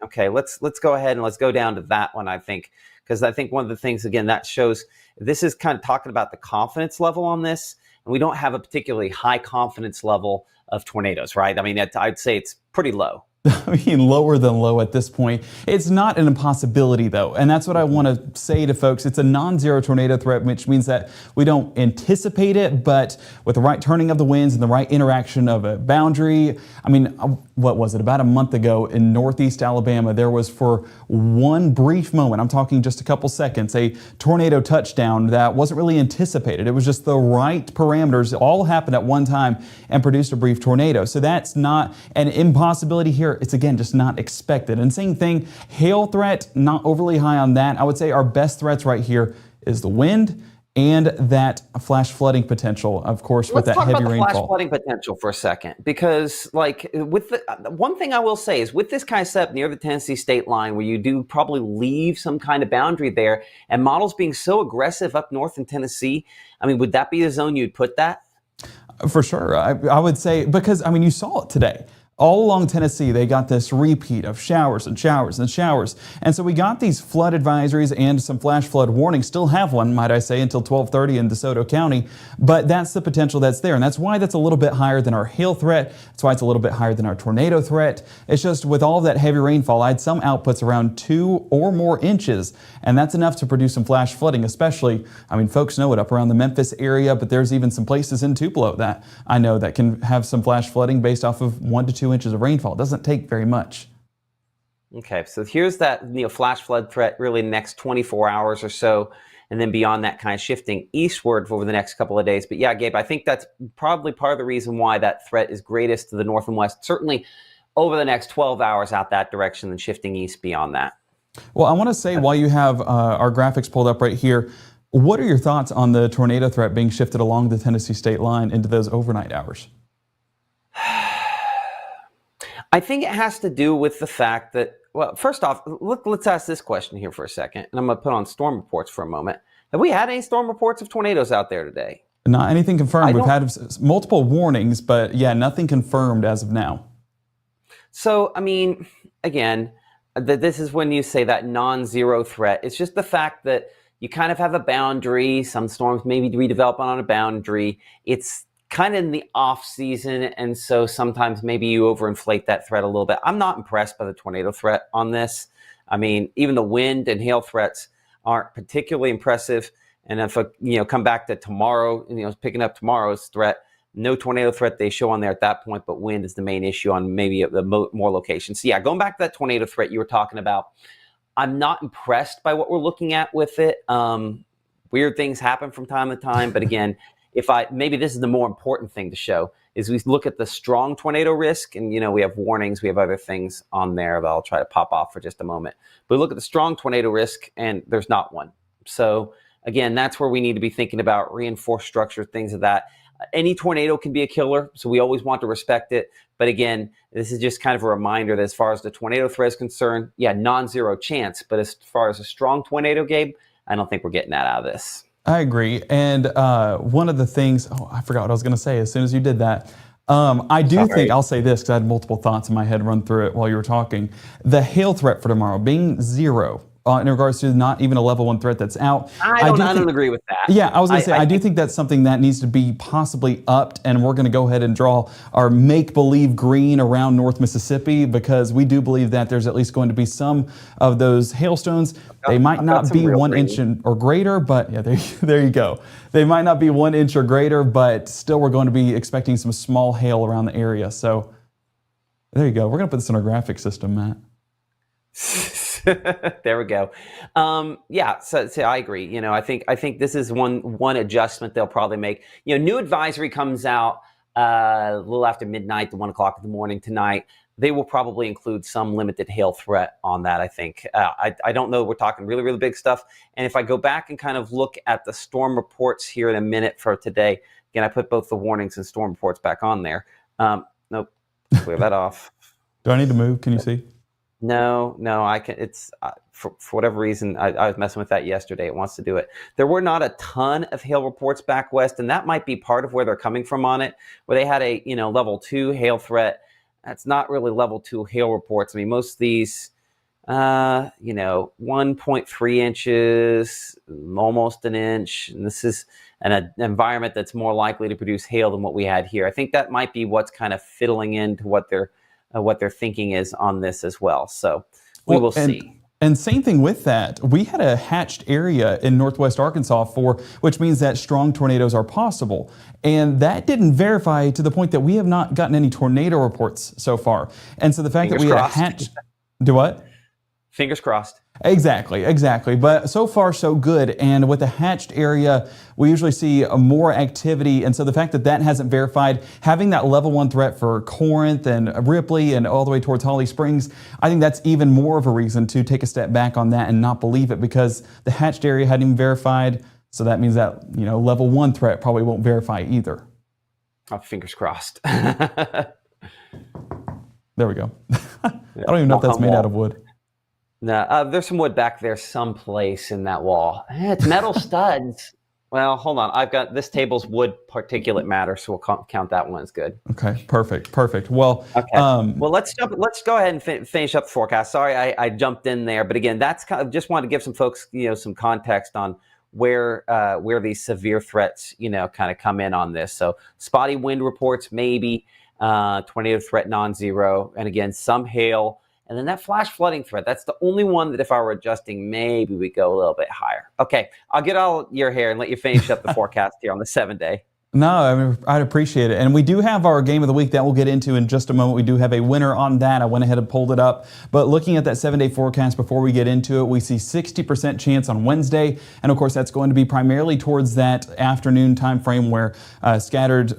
Speaker 4: Okay, let's go ahead and let's go down to that one, I think, because I think one of the things, again, that shows this is kind of talking about the confidence level on this. And we don't have a particularly high confidence level of tornadoes, right? I mean, I'd say it's pretty low.
Speaker 3: I mean, lower than low at this point. It's not an impossibility, though. And that's what I want to say to folks. It's a non-zero tornado threat, which means that we don't anticipate it, but with the right turning of the winds and the right interaction of a boundary. I mean, what was it? About a month ago in Northeast Alabama, there was, for one brief moment, I'm talking just a couple seconds, a tornado touchdown that wasn't really anticipated. It was just the right parameters. It all happened at one time and produced a brief tornado. So that's not an impossibility here. It's, again, just not expected. And same thing, hail threat, not overly high on that. I would say our best threats right here is the wind and that flash flooding potential, of course, with that heavy rainfall. Let's talk about the flash
Speaker 4: flooding potential for a second, because with the one thing I will say is with this kind of setup near the Tennessee state line, where you do probably leave some kind of boundary there, and models being so aggressive up north in Tennessee, I mean, would that be the zone you'd put that?
Speaker 3: For sure. I would say, because, I mean, you saw it today. All along Tennessee, they got this repeat of showers and showers and showers. And so we got these flood advisories and some flash flood warnings. Still have one, might I say, until 12:30 in DeSoto County. But that's the potential that's there. And that's why that's a little bit higher than our hail threat. That's why it's a little bit higher than our tornado threat. It's just with all of that heavy rainfall, I had some outputs around 2 or more inches. And that's enough to produce some flash flooding, especially, I mean, folks know it up around the Memphis area, but there's even some places in Tupelo that I know that can have some flash flooding based off of 1 to 2 inches of rainfall. It doesn't take very much.
Speaker 4: Okay, so here's that flash flood threat really next 24 hours or so, and then beyond that kind of shifting eastward over the next couple of days. But yeah, Gabe, I think that's probably part of the reason why that threat is greatest to the north and west, certainly over the next 12 hours out that direction, and shifting east beyond that.
Speaker 3: Well, I want to say, while you have our graphics pulled up right here, what are your thoughts on the tornado threat being shifted along the Tennessee state line into those overnight hours?
Speaker 4: I think it has to do with the fact that, well, first off, let's ask this question here for a second, and I'm going to put on storm reports for a moment. Have we had any storm reports of tornadoes out there today?
Speaker 3: Not anything confirmed. We've had multiple warnings, but yeah, nothing confirmed as of now.
Speaker 4: So, I mean, again, this is when you say that non-zero threat. It's just the fact that you kind of have a boundary. Some storms maybe redevelop on a boundary. It's kind of in the off season, and so sometimes maybe you overinflate that threat a little bit. I'm not impressed by the tornado threat on this. I mean, even the wind and hail threats aren't particularly impressive. And if come back to tomorrow, picking up tomorrow's threat, no tornado threat they show on there at that point, but wind is the main issue on maybe the more locations. So yeah, going back to that tornado threat you were talking about, I'm not impressed by what we're looking at with it. Weird things happen from time to time, but again, maybe this is the more important thing to show, is we look at the strong tornado risk, and we have warnings, we have other things on there that I'll try to pop off for just a moment. But we look at the strong tornado risk, and there's not one. So again, that's where we need to be thinking about reinforced structure, things of that. Any tornado can be a killer, so we always want to respect it. But again, this is just kind of a reminder that as far as the tornado threat is concerned, non-zero chance. But as far as a strong tornado, Gabe, I don't think we're getting that out of this.
Speaker 3: I agree. And one of the things, I forgot what I was going to say as soon as you did that. I do think, I'll say this because I had multiple thoughts in my head run through it while you were talking. The hail threat for tomorrow being 0. In regards to not even a level 1 threat that's out.
Speaker 4: I don't agree with that.
Speaker 3: Yeah, I was going to say, I do think that's something that needs to be possibly upped, and we're going to go ahead and draw our make-believe green around North Mississippi because we do believe that there's at least going to be some of those hailstones. They might not be 1 inch or greater, but there you go. They might not be 1 inch or greater, but still we're going to be expecting some small hail around the area. So there you go. We're going to put this in our graphic system, Matt.
Speaker 4: There we go. So I agree. I think this is one adjustment they'll probably make. New advisory comes out a little after midnight to 1 o'clock in the morning tonight. They will probably include some limited hail threat on that. I think. I don't know. We're talking really, really big stuff. And if I go back and kind of look at the storm reports here in a minute for today, again, I put both the warnings and storm reports back on there. Nope, clear that off.
Speaker 3: Do I need to move? Can you see?
Speaker 4: No, I can. It's for whatever reason, I was messing with that yesterday. It wants to do it. There were not a ton of hail reports back west, and that might be part of where they're coming from on it, where they had a level 2 hail threat. That's not really level 2 hail reports. I mean, most of these, 1.3 inches, almost an inch, and this is an environment that's more likely to produce hail than what we had here. I think that might be what's kind of fiddling into what their thinking is on this as well. So we will see.
Speaker 3: And same thing with that. We had a hatched area in northwest Arkansas which means that strong tornadoes are possible. And that didn't verify to the point that we have not gotten any tornado reports so far. And so the fact that we had a hatched... Do what?
Speaker 4: Fingers crossed.
Speaker 3: Exactly. But so far, so good. And with the hatched area, we usually see more activity. And so the fact that that hasn't verified, having that level 1 threat for Corinth and Ripley and all the way towards Holly Springs, I think that's even more of a reason to take a step back on that and not believe it because the hatched area hadn't even verified. So that means that, level 1 threat probably won't verify either.
Speaker 4: Oh, fingers crossed.
Speaker 3: There we go. I don't even know if that's made out of wood.
Speaker 4: No, there's some wood back there someplace in that wall. It's metal studs. Well, hold on. I've got this table's wood particulate matter, so we'll count that one as good.
Speaker 3: Okay, perfect. Well,
Speaker 4: well, let's go ahead and finish up the forecast. Sorry, I jumped in there, but again, that's kind of just wanted to give some folks, some context on where these severe threats, kind of come in on this. So spotty wind reports, maybe tornado threat non-zero, and again, some hail. And then that flash flooding threat, that's the only one that if I were adjusting, maybe we go a little bit higher. Okay, I'll get all your hair and let you finish up the forecast here on the 7-day.
Speaker 3: No, I'd appreciate it. And we do have our game of the week that we'll get into in just a moment. We do have a winner on that. I went ahead and pulled it up. But looking at that 7-day forecast before we get into it, we see 60% chance on Wednesday. And of course, that's going to be primarily towards that afternoon time frame where scattered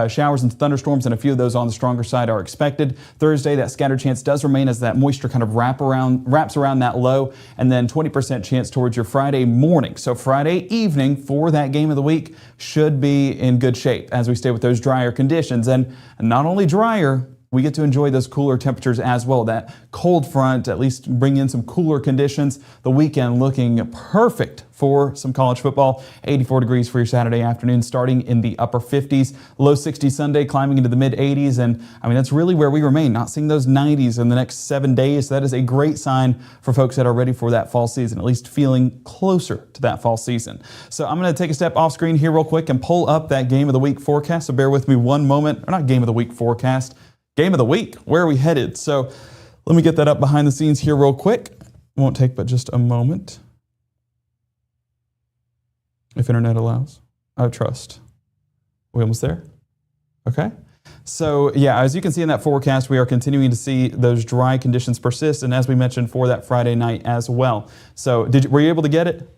Speaker 3: showers and thunderstorms, and a few of those on the stronger side are expected. Thursday, that scattered chance does remain as that moisture kind of wraps around that low. And then 20% chance towards your Friday morning. So Friday evening for that game of the week should be in good shape as we stay with those drier conditions. And not only drier, we get to enjoy those cooler temperatures as well. That cold front at least bring in some cooler conditions. The weekend looking perfect for some college football. 84 degrees for your Saturday afternoon, starting in the upper 50s. Low 60s Sunday, climbing into the mid 80s. And I mean, that's really where we remain, not seeing those 90s in the next 7 days. So that is a great sign for folks that are ready for that fall season, at least feeling closer to that fall season. So I'm going to take a step off screen here real quick and pull up that game of the week forecast. So bear with me one moment. Or not game of the week forecast. Game of the week, where are we headed? So let me get that up behind the scenes here real quick. Won't take but just a moment. If internet allows, I trust. We almost there? Okay. So yeah, as you can see in that forecast, we are continuing to see those dry conditions persist. And as we mentioned for that Friday night as well. So were you able to get it?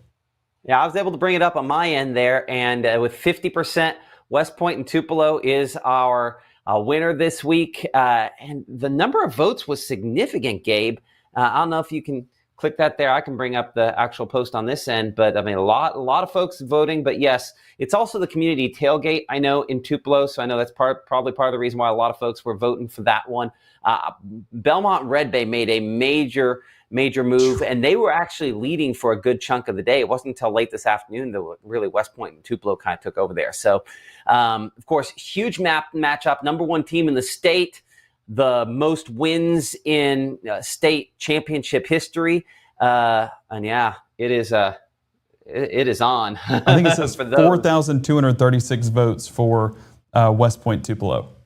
Speaker 4: Yeah, I was able to bring it up on my end there. And with 50%, West Point and Tupelo is our winner this week. And the number of votes was significant, Gabe. I don't know if you can click that there. I can bring up the actual post on this end, but I mean, a lot of folks voting. But yes, it's also the community tailgate, I know, in Tupelo. So I know that's probably part of the reason why a lot of folks were voting for that one. Belmont Red Bay made a major move, and they were actually leading for a good chunk of the day. It wasn't until late this afternoon that really West Point and Tupelo kind of took over there. So, of course, huge matchup, number one team in the state, the most wins in state championship history. And yeah, it is on.
Speaker 3: I think it says 4,236 votes for West Point Tupelo.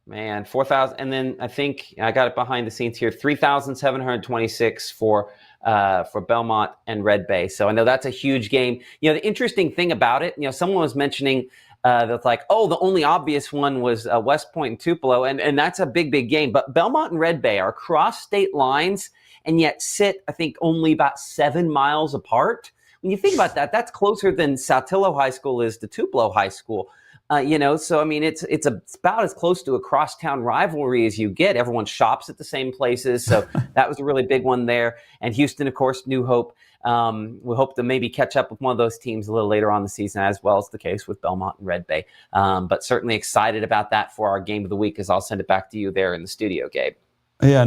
Speaker 4: Man, 4,000, and then I think I got it behind the scenes here, 3,726 for Belmont and Red Bay. So I know that's a huge game. You know, the interesting thing about it, you know, someone was mentioning that's like, oh, the only obvious one was West Point and Tupelo, and that's a big game. But Belmont and Red Bay are across state lines and yet sit, I think, only about 7 miles apart. When you think about that, that's closer than Saltillo High School is to Tupelo High School. You know, so I mean, it's about as close to a crosstown rivalry as you get. Everyone shops at the same places, so that was a really big one there. And Houston, of course, New Hope. We hope to maybe catch up with one of those teams a little later on in the season, as well as the case with Belmont and Red Bay. But certainly excited about that for our game of the week, as I'll send it back to you there in the studio, Gabe.
Speaker 3: Yeah,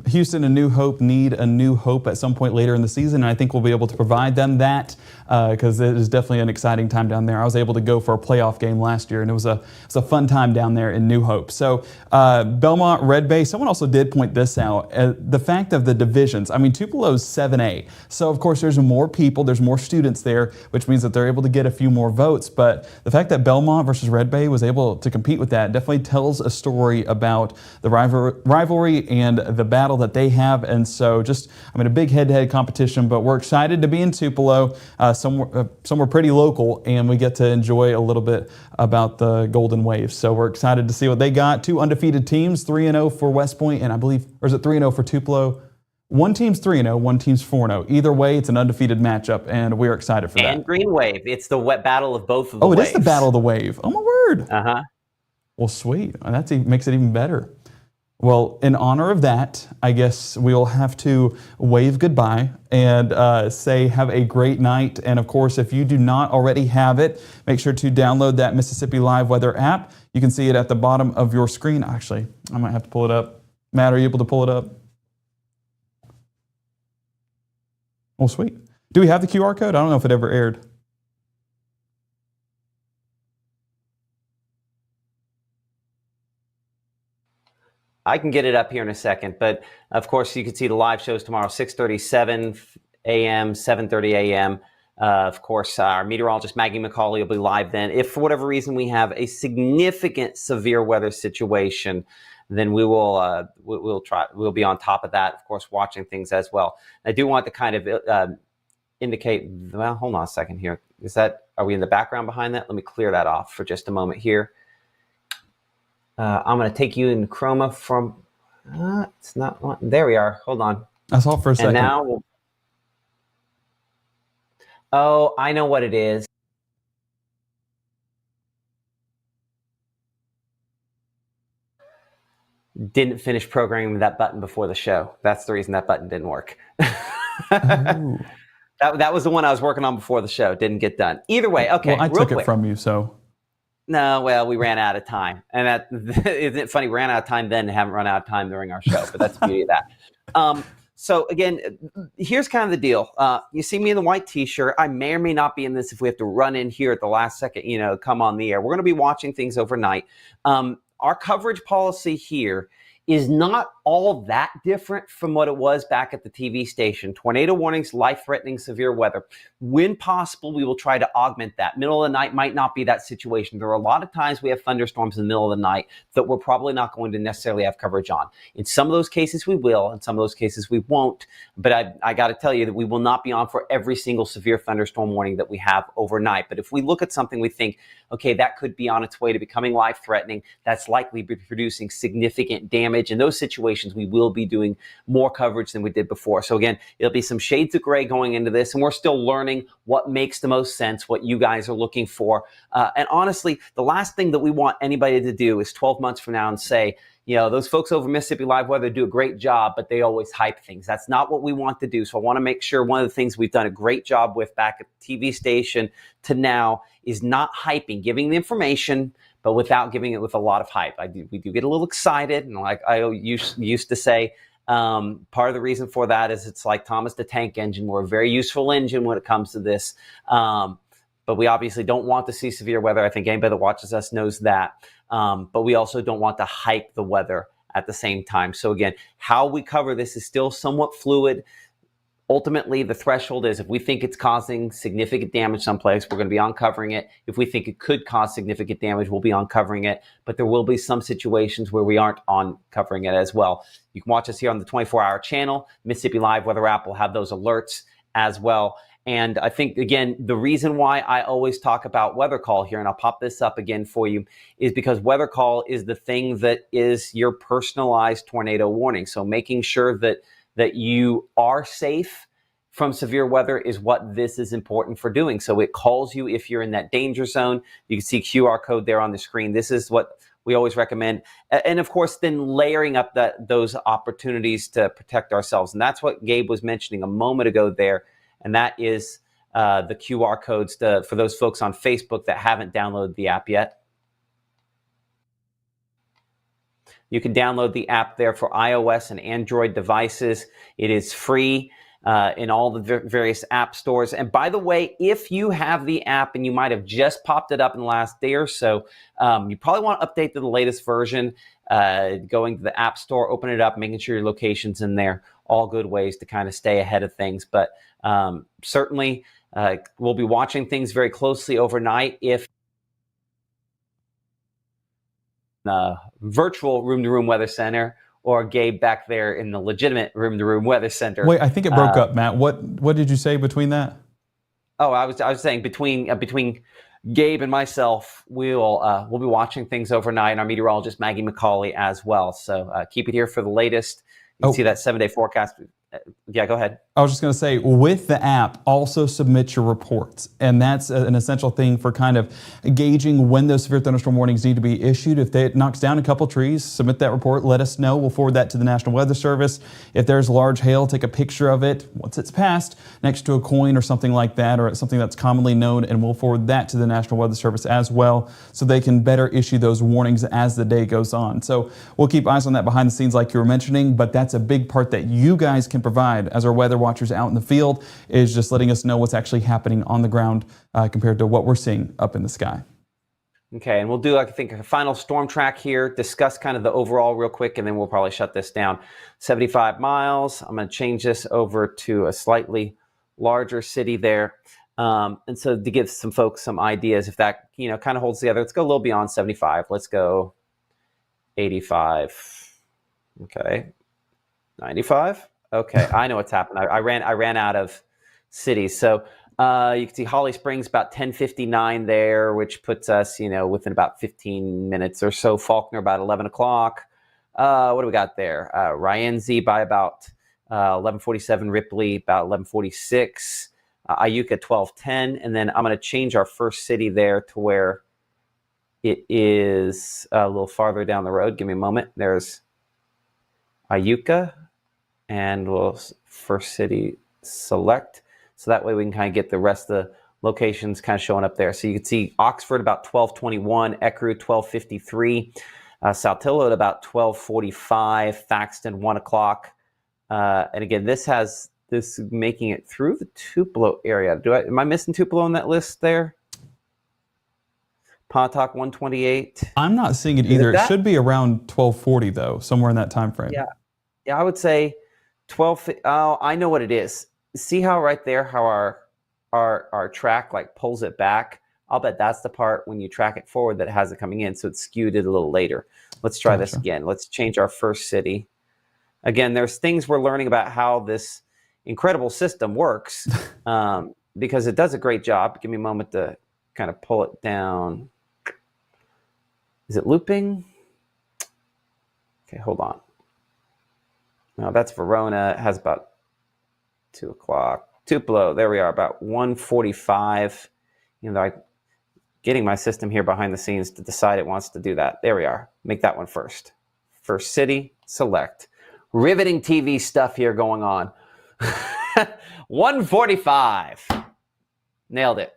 Speaker 3: Houston and New Hope need a new hope at some point later in the season, and I think we'll be able to provide them that because it is definitely an exciting time down there. I was able to go for a playoff game last year, and it was a fun time down there in New Hope. So Belmont, Red Bay, someone also did point this out, the fact of the divisions. I mean, Tupelo's 7A, so of course there's more people, there's more students there, which means that they're able to get a few more votes, but the fact that Belmont versus Red Bay was able to compete with that definitely tells a story about the rivalry and the battle that they have. And so just, I mean, a big head-to-head competition, but we're excited to be in Tupelo, somewhere pretty local, and we get to enjoy a little bit about the Golden Wave. So we're excited to see what they got. Two undefeated teams, 3-0 for West Point, and I believe, or is it 3-0 for Tupelo? One team's 3-0, one team's 4-0. Either way, it's an undefeated matchup, and we're excited for that.
Speaker 4: And Green Wave. It's the wet battle of both of the
Speaker 3: waves. Oh, it
Speaker 4: waves.
Speaker 3: is the battle of the wave. Oh, my word.
Speaker 4: Uh-huh.
Speaker 3: Well, sweet. That makes it even better. Well, in honor of that, I guess we'll have to wave goodbye and say have a great night. And of course, if you do not already have it, make sure to download that Mississippi Live Weather app. You can see it at the bottom of your screen. Actually, I might have to pull it up. Matt, are you able to pull it up? Oh, sweet. Do we have the QR code? I don't know if it ever aired.
Speaker 4: I can get it up here in a second, but of course you can see the live shows tomorrow, 6:37 a.m., 7:30 a.m. Of course, our meteorologist Maggie McCauley will be live then. If for whatever reason we have a significant severe weather situation, then we'll be on top of that. Of course, watching things as well. I do want to kind of indicate. Well, hold on a second here. Are we in the background behind that? Let me clear that off for just a moment here. I'm going to take you in Chroma from, it's not one. There we are. Hold on.
Speaker 3: I saw it for a second.
Speaker 4: And now, oh, I know what it is. Didn't finish programming that button before the show. That's the reason that button didn't work. That was the one I was working on before the show. Didn't get done. Either way, okay.
Speaker 3: Well, I took it from you, so.
Speaker 4: No, well, we ran out of time. And isn't it funny? We ran out of time then and haven't run out of time during our show, but that's the beauty of that. So again, here's kind of the deal. You see me in the white t-shirt. I may or may not be in this if we have to run in here at the last second, come on the air. We're going to be watching things overnight. Our coverage policy here is not all that different from what it was back at the TV station. Tornado warnings, life-threatening severe weather. When possible, we will try to augment that. Middle of the night might not be that situation. There are a lot of times we have thunderstorms in the middle of the night that we're probably not going to necessarily have coverage on. In some of those cases we will, in some of those cases we won't. But I got to tell you that we will not be on for every single severe thunderstorm warning that we have overnight. But if we look at something we think, okay, that could be on its way to becoming life-threatening, that's likely be producing significant damage damage. In those situations, we will be doing more coverage than we did before. So again, it'll be some shades of gray going into this, and we're still learning what makes the most sense, what you guys are looking for. And honestly, the last thing that we want anybody to do is 12 months from now and say, those folks over Mississippi Live Weather do a great job, but they always hype things. That's not what we want to do. So I want to make sure one of the things we've done a great job with back at the TV station to now is not hyping, giving the information, but without giving it with a lot of hype. We do get a little excited, and like I used to say, part of the reason for that is it's like Thomas the Tank Engine. We're a very useful engine when it comes to this, but we obviously don't want to see severe weather. I think anybody that watches us knows that. But we also don't want to hype the weather at the same time. So again, how we cover this is still somewhat fluid. Ultimately, the threshold is if we think it's causing significant damage someplace, we're going to be uncovering it. If we think it could cause significant damage, we'll be uncovering it. But there will be some situations where we aren't uncovering it as well. You can watch us here on the 24-hour channel. Mississippi Live Weather app will have those alerts as well. And I think, again, the reason why I always talk about Weather Call here, and I'll pop this up again for you, is because Weather Call is the thing that is your personalized tornado warning. So making sure that you are safe from severe weather is what this is important for doing. So it calls you if you're in that danger zone. You can see QR code there on the screen. This is what we always recommend. And of course, then layering up those opportunities to protect ourselves. And that's what Gabe was mentioning a moment ago there. And that is the QR codes for those folks on Facebook that haven't downloaded the app yet. You can download the app there for iOS and Android devices. It is free in all the various app stores. And by the way, if you have the app and you might have just popped it up in the last day or so, you probably want to update to the latest version, going to the App Store, open it up, making sure your location's in there. All good ways to kind of stay ahead of things. But certainly, we'll be watching things very closely overnight. If virtual room-to-room weather center, or Gabe back there in the legitimate room-to-room weather center.
Speaker 3: Wait, I think it broke up, Matt. What did you say between that?
Speaker 4: Oh, I was saying between Gabe and myself, we'll be watching things overnight, and our meteorologist Maggie McCauley as well. So keep it here for the latest. You can see that 7-day forecast. Yeah, go ahead.
Speaker 3: I was just going to say, with the app, also submit your reports. And that's an essential thing for kind of gauging when those severe thunderstorm warnings need to be issued. If it knocks down a couple trees, submit that report. Let us know. We'll forward that to the National Weather Service. If there's large hail, take a picture of it once it's passed next to a coin or something like that, or something that's commonly known, and we'll forward that to the National Weather Service as well, so they can better issue those warnings as the day goes on. So we'll keep eyes on that behind the scenes like you were mentioning, but that's a big part that you guys can provide as our weather watchers out in the field, is just letting us know what's actually happening on the ground compared to what we're seeing up in the sky.
Speaker 4: Okay, and we'll do, I think, a final storm track here, discuss kind of the overall real quick, and then we'll probably shut this down. 75 miles. I'm going to change this over to a slightly larger city there. And so to give some folks some ideas, if that, kind of holds together, let's go a little beyond 75. Let's go 85. Okay. 95. Okay, I know what's happened. I ran out of cities. So you can see Holly Springs about 10:59 there, which puts us, within about 15 minutes or so. Faulkner about 11 o'clock. What do we got there? Rienzi by about 11:47. Ripley about 11:46. Iuka 12:10. And then I'm going to change our first city there to where it is a little farther down the road. Give me a moment. There's Iuka. And we'll first city select. So that way we can kind of get the rest of the locations kind of showing up there. So you can see Oxford about 12:21, Ecru 12:53, Saltillo at about 12:45, Thaxton 1 o'clock. And again, this making it through the Tupelo area. Am I missing Tupelo on that list there? Pontotoc 128.
Speaker 3: I'm not seeing it either. It should be around 12:40 though, somewhere in that time frame.
Speaker 4: Yeah, I would say 12. Oh, I know what it is. See how right there, how our track like pulls it back? I'll bet that's the part when you track it forward that has it coming in, so it's skewed it a little later. Let's try this again. Let's change our first city. Again, there's things we're learning about how this incredible system works, because it does a great job. Give me a moment to kind of pull it down. Is it looping? Okay, hold on. Now that's Verona. It has about 2 o'clock. Tupelo, there we are, about 1:45. Getting my system here behind the scenes to decide it wants to do that. There we are. Make that one first. First city, select. Riveting TV stuff here going on. 1:45. Nailed it.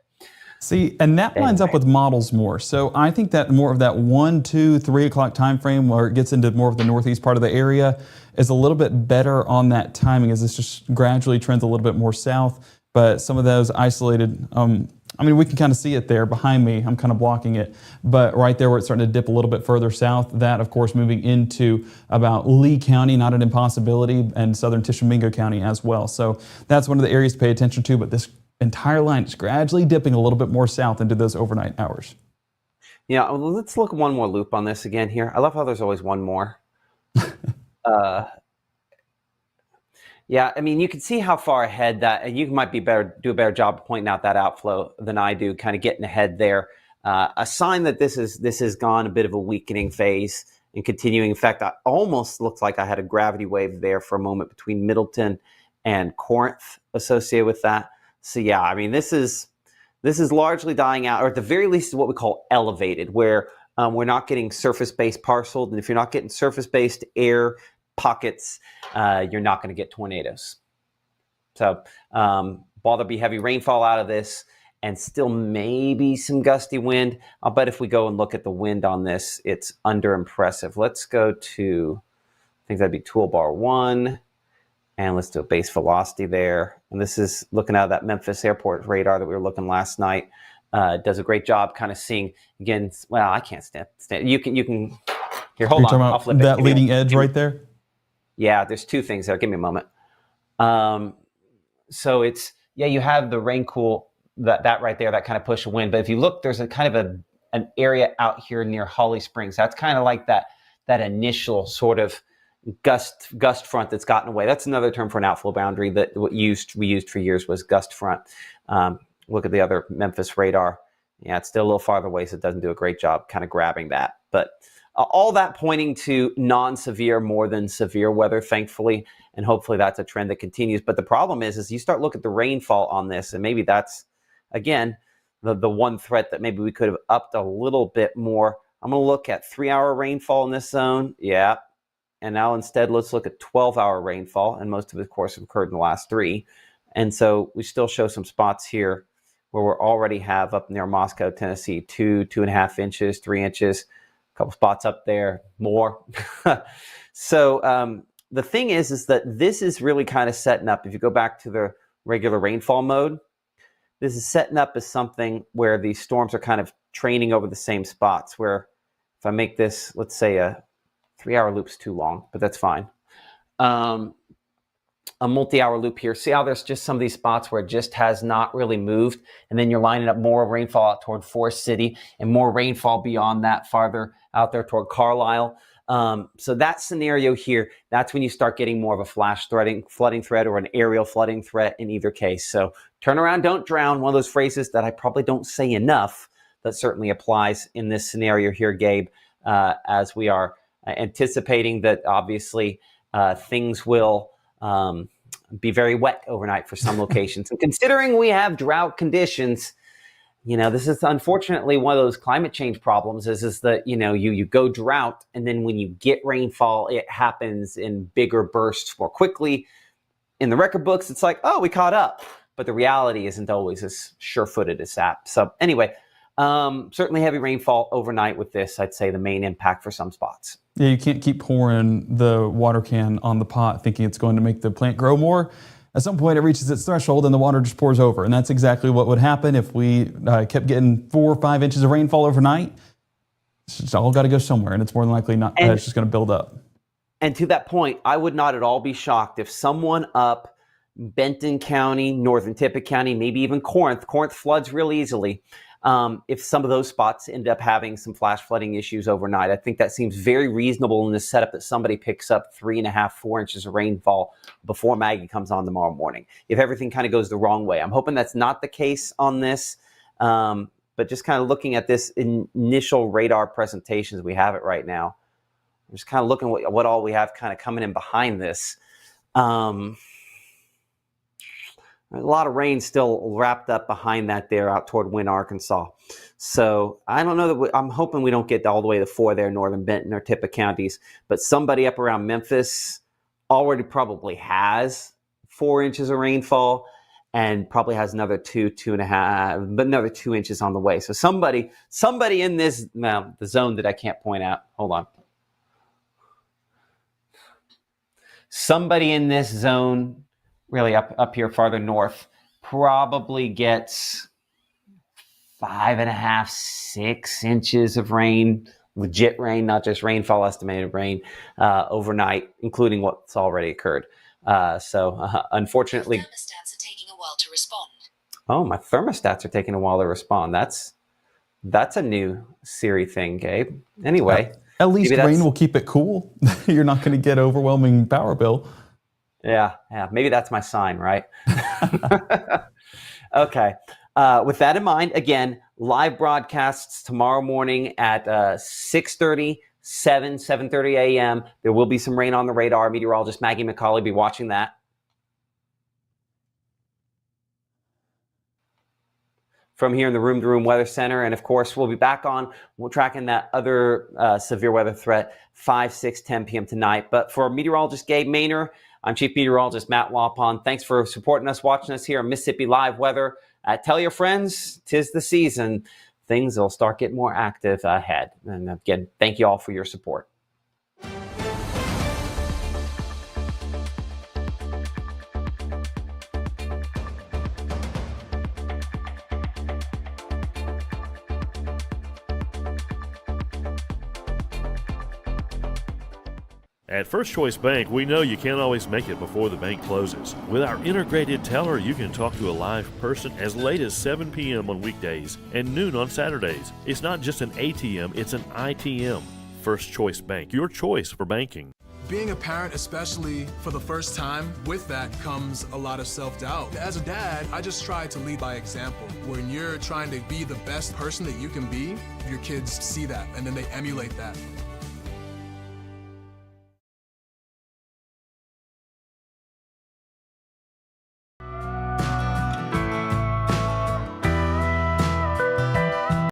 Speaker 3: See, and that lines up with models more. So I think that more of that 1, 2, 3 o'clock time frame where it gets into more of the northeast part of the area is a little bit better on that timing as this just gradually trends a little bit more south. But some of those isolated, we can kind of see it there behind me. I'm kind of blocking it. But right there where it's starting to dip a little bit further south, that of course moving into about Lee County, not an impossibility, and southern Tishomingo County as well. So that's one of the areas to pay attention to. But this entire line is gradually dipping a little bit more south into those overnight hours.
Speaker 4: Yeah, let's look one more loop on this again here. I love how there's always one more. Yeah, you can see how far ahead that, and you might do a better job of pointing out that outflow than I do, kind of getting ahead there. A sign that this has gone a bit of a weakening phase and continuing. In fact, I almost looked like I had a gravity wave there for a moment between Middleton and Corinth associated with that. So yeah, this is largely dying out, or at the very least is what we call elevated, where we're not getting surface-based parceled. And if you're not getting surface-based air pockets, you're not going to get tornadoes. So while there'll be heavy rainfall out of this and still maybe some gusty wind, I'll bet if we go and look at the wind on this, it's under impressive. Let's go to, I think that'd be toolbar 1. And let's do a base velocity there. And this is looking out of that Memphis airport radar that we were looking last night. Does a great job kind of seeing, again, well, I can't stand. You can, here, hold on. I'll flip
Speaker 3: that leading edge right there?
Speaker 4: Yeah, there's two things there. Give me a moment. So it's, you have the rain cool, that right there, that kind of push of wind. But if you look, there's a kind of an area out here near Holly Springs. That's kind of like that initial sort of gust front that's gotten away. That's another term for an outflow boundary that we used for years was gust front. Look at the other Memphis radar. Yeah, it's still a little farther away, so it doesn't do a great job kind of grabbing that. But all that pointing to non-severe more than severe weather, thankfully, and hopefully that's a trend that continues. But the problem is you start looking at the rainfall on this, and maybe that's, again, the one threat that maybe we could have upped a little bit more. I'm going to look at 3-hour rainfall in this zone. Yeah. And now instead, let's look at 12-hour rainfall. And most of it, of course, occurred in the last 3. And so we still show some spots here where we already have up near Moscow, Tennessee, 2.5 inches, 3 inches, a couple spots up there, more. So the thing is that this is really kind of setting up. If you go back to the regular rainfall mode, this is setting up as something where these storms are kind of training over the same spots, where if I make this, let's say a 3-hour loop's too long, but that's fine. A multi-hour loop here. See how there's just some of these spots where it just has not really moved, and then you're lining up more rainfall out toward Forest City and more rainfall beyond that farther out there toward Carlisle. So that scenario here, that's when you start getting more of a flash flooding threat or an aerial flooding threat in either case. So turn around, don't drown, one of those phrases that I probably don't say enough that certainly applies in this scenario here, Gabe, as we are anticipating that obviously things will be very wet overnight for some locations. And considering we have drought conditions, this is unfortunately one of those climate change problems is that, you go drought, and then when you get rainfall, it happens in bigger bursts more quickly. In the record books, it's like, oh, we caught up. But the reality isn't always as sure-footed as that. So anyway, certainly heavy rainfall overnight with this, I'd say the main impact for some spots.
Speaker 3: Yeah, you can't keep pouring the water can on the pot thinking it's going to make the plant grow more. At some point, it reaches its threshold and the water just pours over. And that's exactly what would happen if we kept getting 4 or 5 inches of rainfall overnight. It's all got to go somewhere, and it's more than likely not. It's just going to build up.
Speaker 4: And to that point, I would not at all be shocked if someone up Benton County, Northern Tippett County, maybe even Corinth floods real easily. If some of those spots end up having some flash flooding issues overnight, I think that seems very reasonable in this setup that somebody picks up 3.5, 4 inches of rainfall before Maggie comes on tomorrow morning. If everything kind of goes the wrong way, I'm hoping that's not the case on this. But just kind of looking at this initial radar presentations, we have it right now. I'm just kind of looking at what all we have kind of coming in behind this. A lot of rain still wrapped up behind that there out toward Wynne, Arkansas. So I don't know that I'm hoping we don't get all the way to 4 there, northern Benton or Tippah counties. But somebody up around Memphis already probably has 4 inches of rainfall and probably has another 2.5, but another 2 inches on the way. So somebody in this, now the zone that I can't point out. Hold on. Somebody in this zone, really up here farther north, probably gets 5.5, 6 inches of rain, legit rain, not just rainfall, estimated rain, overnight, including what's already occurred. Unfortunately,
Speaker 6: thermostats are taking a while to respond.
Speaker 4: Oh, my thermostats are taking a while to respond. That's a new Siri thing, Gabe. Anyway,
Speaker 3: at least rain will keep it cool. You're not going to get overwhelming power bill.
Speaker 4: Yeah. Maybe that's my sign, right? Okay. With that in mind, again, live broadcasts tomorrow morning at 6:30, 7:30 a.m. There will be some rain on the radar. Meteorologist Maggie McCauley will be watching that. From here in the Room to Room Weather Center. And of course, we'll be back on. We're tracking that other severe weather threat 5, 6, 10 p.m. tonight. But for meteorologist Gabe Maynor, I'm Chief Meteorologist Matt Lawpon. Thanks for supporting us, watching us here on Mississippi Live Weather. Tell your friends, 'tis the season. Things will start getting more active ahead. And again, thank you all for your support.
Speaker 7: At First Choice Bank, we know you can't always make it before the bank closes. With our integrated teller, you can talk to a live person as late as 7 p.m. on weekdays and noon on Saturdays. It's not just an ATM, it's an ITM. First Choice Bank, your choice for banking.
Speaker 8: Being a parent, especially for the first time, with that comes a lot of self-doubt. As a dad, I just try to lead by example. When you're trying to be the best person that you can be, your kids see that and then they emulate that.